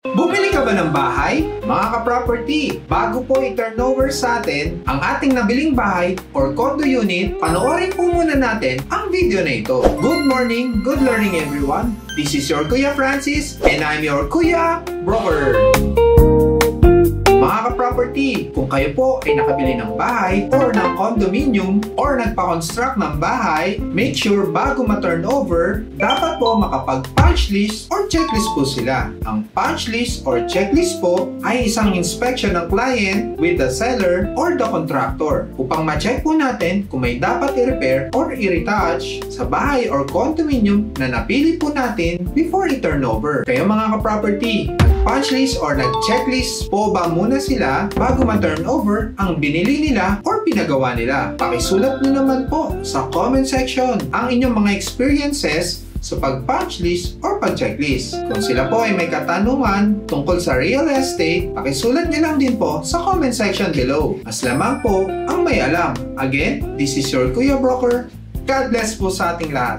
Bumili ka ba ng bahay? Mga ka-property, bago po i-turnover sa atin ang ating nabiling bahay or condo unit, panoorin po muna natin ang video na ito. Good morning, good learning everyone. This is your Kuya Francis and I'm your Kuya Broker. Mga ka-property, kung kayo po ay nakabili ng bahay or ng condominium or nagpa-construct ng bahay, make sure bago ma-turnover, dapat po makapag-punch list or checklist po sila. Ang punch list or checklist po ay isang inspection ng client with the seller or the contractor upang ma-check po natin kung may dapat i-repair or i-retouch sa bahay or condominium na napili po natin before i-turnover. Kayo mga ka-property, nag-punch list or nag-checklist po ba muna sila bago ma-turnover ang binili nila or pinagawa nila? Pakisulat nyo naman po sa comment section ang inyong mga experiences sa pag-punch list or pag-checklist. Kung sila po ay may katanungan tungkol sa real estate, pakisulat nyo lang din po sa comment section below. Mas lamang po ang may alam. Again, this is your Kuya Broker. God bless po sa ating lahat.